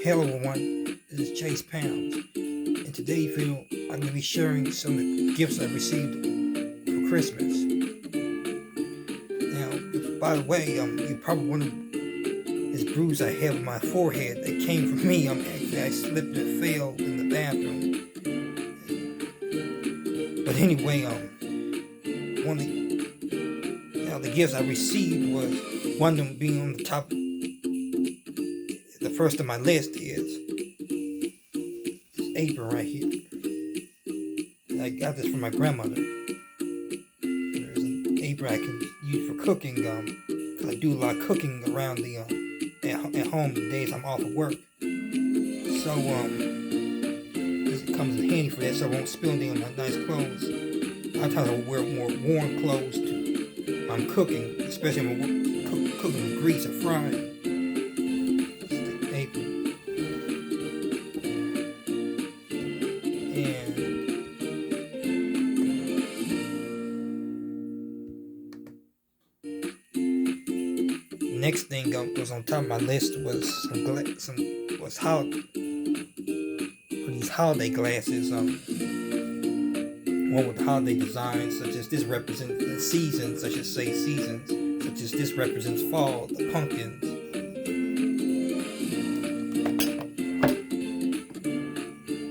Hello everyone, this is Chase Pounds. In today's video, I'm going to be sharing some of the gifts I received for Christmas. Now, by the way, you probably wonder this bruise I have on my forehead that came from me. I slipped and fell in the bathroom. But anyway, one of the gifts I received was one of them being on the top. The first on my list is this apron right here. And I got this from my grandmother. There's an apron I can use for cooking, because I do a lot of cooking around the at home the days I'm off of work. So it comes in handy for that, so I won't spill anything on my nice clothes. A lot of times I will wear more warm clothes to when I'm cooking, especially when I'm cooking with grease or frying. Next thing was on top of my list was these holiday glasses. One with holiday designs, such as this represents the seasons, I should say seasons, such as this represents fall, the pumpkins.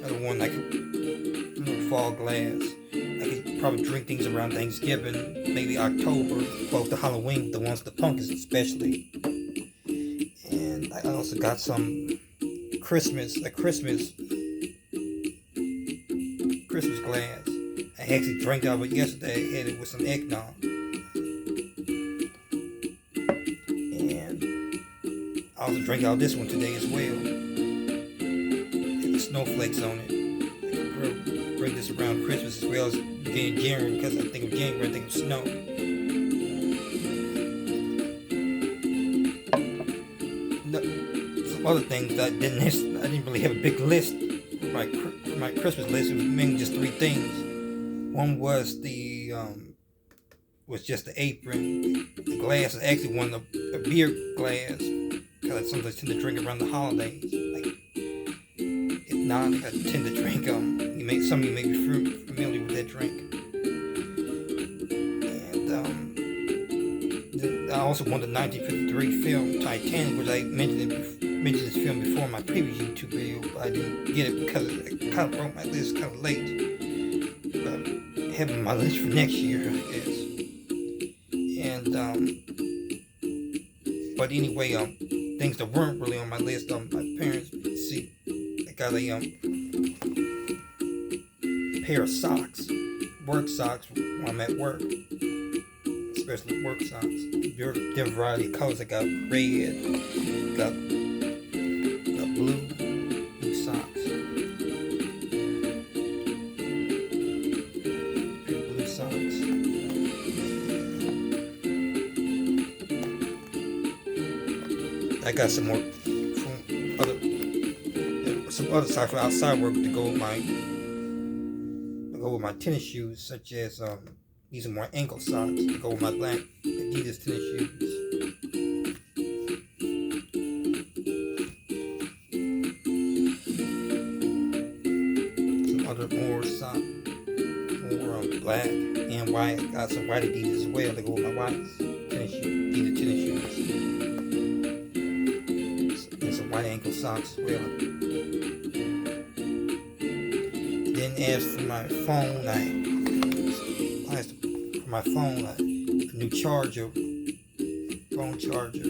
Another one like a fall glass. I could probably drink things around Thanksgiving, maybe October, close to Halloween, the ones with the pumpkins especially. And I also got some Christmas glass. I actually drank out of it yesterday. I had it with some eggnog. And I also drank out of this one today as well. It had snowflakes on it. Bring this around Christmas as well as beginning of January, because I think of January, I think of snow. Some other things that I didn't really have a big list for my Christmas list. It was mainly just three things. One was just the apron. The glass is actually one of a beer glass, because I sometimes tend to drink around the holidays. If not, I tend to drink some of you may be familiar with that drink. And I also won the 1953 film Titanic, which I mentioned this film before in my previous YouTube video, but I didn't get it because I kind of wrote my list kind of late. But I have it on my list for next year, I guess. And but anyway, things that weren't really on my list, my parents see. I got a pair of socks, work socks when I'm at work, especially work socks. Different variety of colors. I got red, got blue socks. Blue socks. I got some more other socks from outside work to go with my tennis shoes, such as these are more ankle socks to go with my black Adidas tennis shoes. Some other more black and white. Got some white Adidas as well to go with my white tennis shoes, and some white ankle socks as well. Then as for my phone, a new charger, phone charger.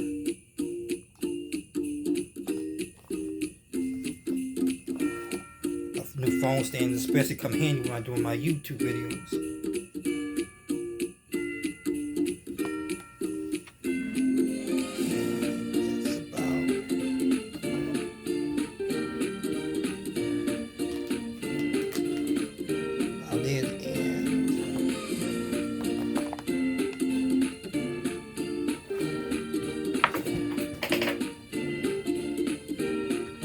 A new phone stand, especially come handy when I'm doing my YouTube videos.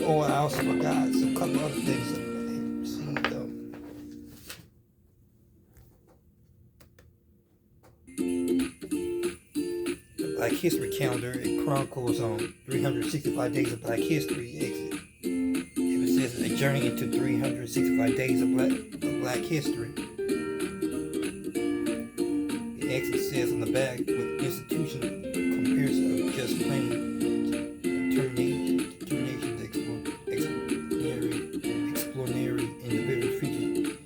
Oh, I also forgot some couple other things that I received The Black History calendar. It chronicles 365 days of Black History. journey into 365 days of black history. It actually says on the back, with institution compares of just plain determination to extraordinary individual features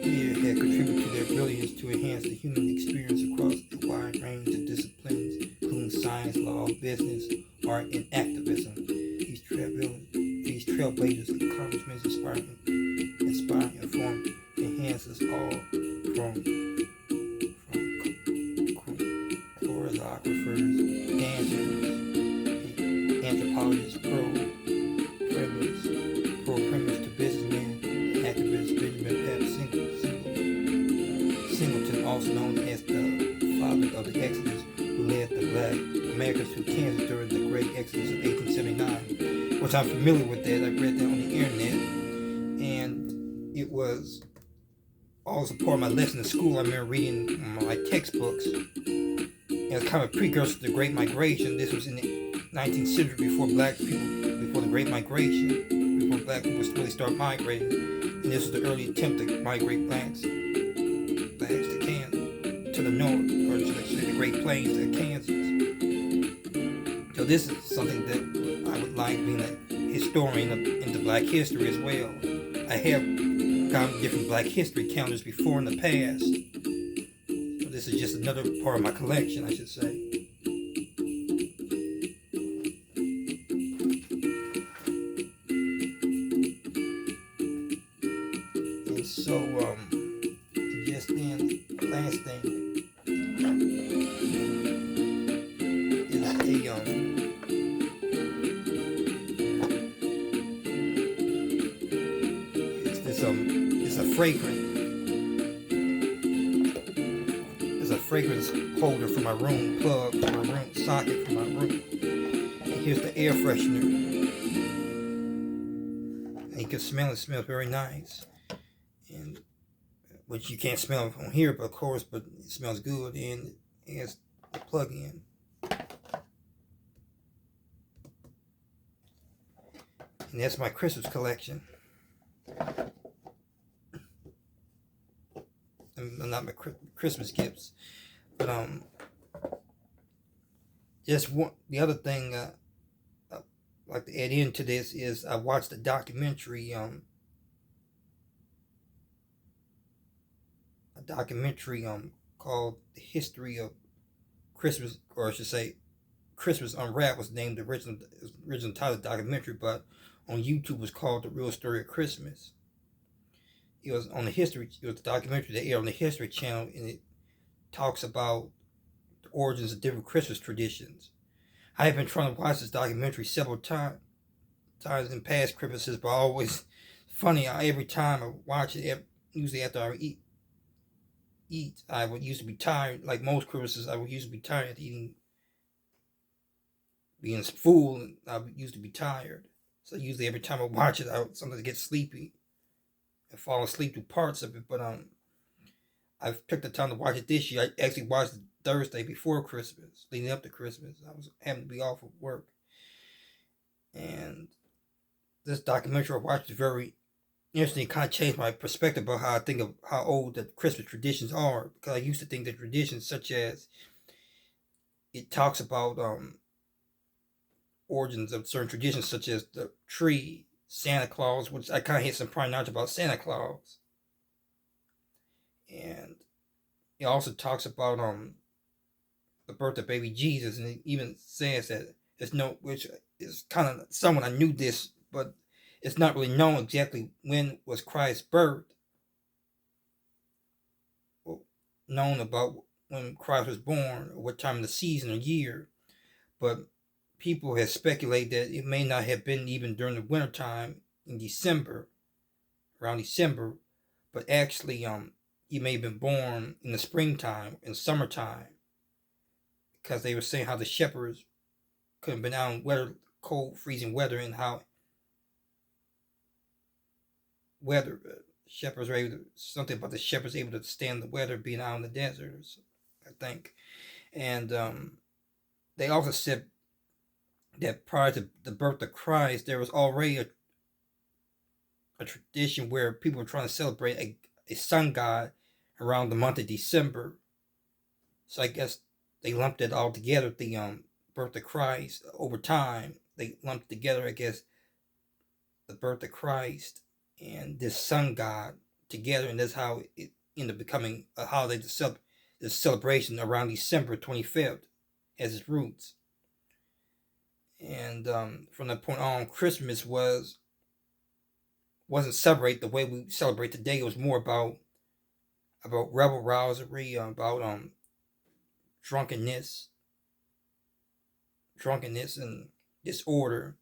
here had contributed to their brilliance to enhance the human experience across a wide range of disciplines, including science, law, business, art, and activism. These trailblazers' accomplishments inspire, inform, enhance us all from choreographers, dancers, anthropologists, pro-premise to businessmen, activist Benjamin Singleton, also known as the father of the Exodus, who led the Black Americans through Kansas during the Great Exodus of 1879, which I'm familiar with that. I read that on the internet, and it was also part of my lesson in school. I remember reading my textbooks. It was kind of a precursor to the Great Migration. This was in the 19th century, before the Great Migration, before black people really start migrating. And this was the early attempt to migrate blacks to Kansas, to the north, or should I say the Great Plains to Kansas. So this is something that I would like, being a historian into black history as well. I have gotten different black history calendars before in the past. So this is just another part of my collection, I should say. And so, just then, the last thing is a fragrance. There's a fragrance holder for my room, plug for my room, socket for my room. And here's the air freshener. And you can smell it. It smells very nice. And which you can't smell on here, but of course, but it smells good, and it has the plug-in. And that's my Christmas collection. Not my Christmas gifts, but just one. The other thing I'd like to add into this is I watched a documentary. Called "The History of Christmas," or I should say, "Christmas Unwrapped" was named the original title of the documentary, but on YouTube was called "The Real Story of Christmas." It was on the history. It was a documentary that aired on the History Channel, and it talks about the origins of different Christmas traditions. I have been trying to watch this documentary several times in past Christmases, but always funny. Every time I watch it, usually after I eat, I would used to be tired. Like most Christmases, I would usually be tired eating, being full, and I would used to be tired. So usually every time I watch it, I would sometimes get sleepy and fall asleep through parts of it. But I've picked the time to watch it this year. I actually watched it Thursday before Christmas, leading up to Christmas. I was having to be off of work, and this documentary I watched is very interesting. It kind of changed my perspective about how I think of how old the Christmas traditions are, because I used to think that traditions such as, it talks about origins of certain traditions such as the tree, Santa Claus, which I kind of had some prior knowledge about Santa Claus, and it also talks about the birth of baby Jesus, and it even says that there's no, which is kind of someone I knew this, but it's not really known exactly when was Christ's birth, or known about when Christ was born, or what time of the season or year, but people have speculated that it may not have been even during the wintertime in December, around December, but actually he may have been born in the springtime, in summertime, because they were saying how the shepherds could have been out in weather, cold, freezing weather, and how shepherds were able to, something about the shepherds able to stand the weather being out in the desert, I think. And they also said that prior to the birth of Christ, there was already a tradition where people were trying to celebrate a sun god around the month of December. So I guess they lumped it all together. The birth of Christ. Over time, they lumped together, I guess, the birth of Christ and this sun god together, and that's how it ended up becoming a holiday. This celebration around December 25th has its roots. And from that point on, Christmas wasn't celebrated the way we celebrate today. It was more about rebel rousery, about drunkenness, and disorder.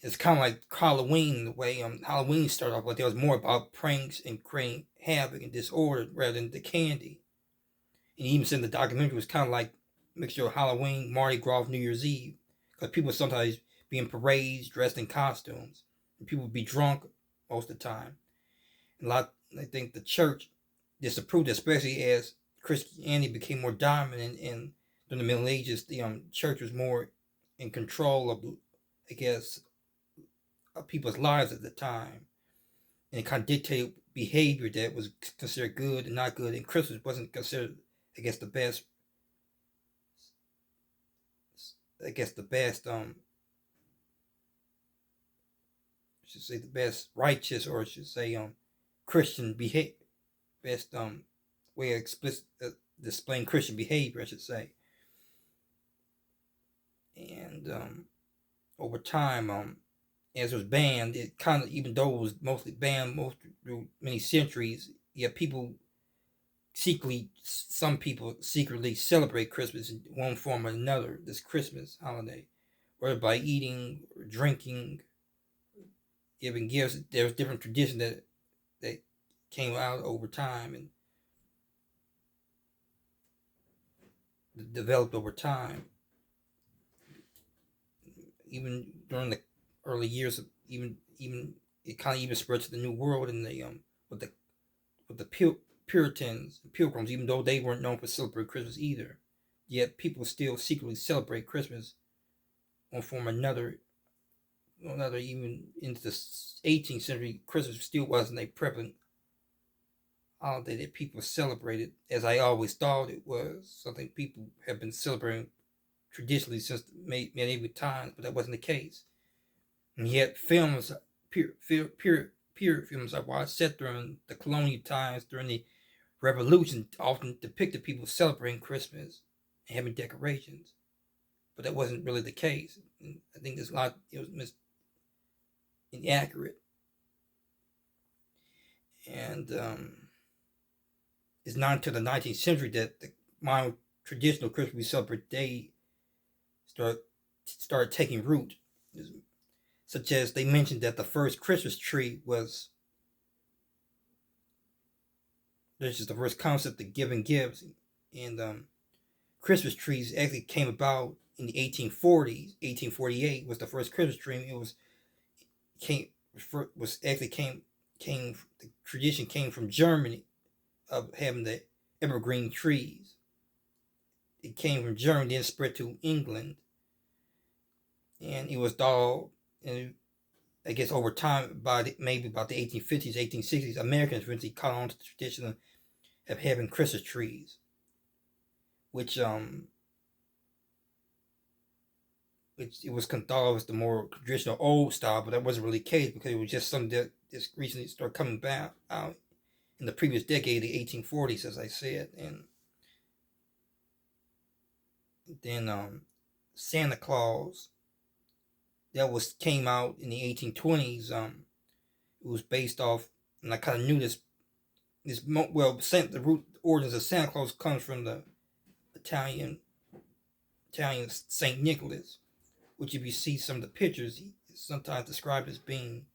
It's kind of like Halloween, the way Halloween started off, but there was more about pranks and creating havoc and disorder rather than the candy. And even said the documentary was kind of like a mixture of Halloween, Mardi Gras, New Year's Eve, because people sometimes be in parades dressed in costumes, and people would be drunk most of the time. And I think the church disapproved, especially as Christianity became more dominant in during the Middle Ages. The church was more in control of, I guess, of people's lives at the time, and it kind of dictated behavior that was considered good and not good. And Christmas wasn't considered, I guess, the best. I guess the best. I should say the best righteous, or I should say, Christian behavior. Best way of explicit displaying Christian behavior, I should say. And over time, as it was banned, it kind of, even though it was mostly banned through many centuries, yet some people secretly celebrate Christmas in one form or another, this Christmas holiday, whether by eating or drinking, giving gifts. There's different traditions that came out over time and developed over time. Even during the early years of even it kind of even spread to the New World, and the with the Puritans, Pilgrims, even though they weren't known for celebrating Christmas either, yet people still secretly celebrate Christmas one form or another. Even into the 18th century, Christmas still wasn't a prevalent holiday that people celebrated, as I always thought it was something people have been celebrating traditionally since medieval times, but that wasn't the case. And yet, period films I watched set during the colonial times, during the Revolution, often depicted people celebrating Christmas and having decorations, but that wasn't really the case. And I think there's a lot. It was inaccurate, and it's not until the 19th century that the modern traditional Christmas we celebrate today started taking root. Such as they mentioned that the first Christmas tree was, this is the first concept of giving gifts, and Christmas trees actually came about in the 1840s. 1848 was the first Christmas tree. It was the tradition came from Germany of having the evergreen trees. It came from Germany, then spread to England, and it was all, and I guess over time, maybe about the 1850s, 1860s, Americans eventually caught on to the tradition of having Christmas trees, which it was thought was the more traditional old style, but that wasn't really the case, because it was just something that just recently started coming back out in the previous decade, the 1840s, as I said. And then Santa Claus, that came out in the 1820s. It was based off, and I kind of knew this. The root origins of Santa Claus comes from the Italian Saint Nicholas, which, if you see some of the pictures, he's sometimes described as being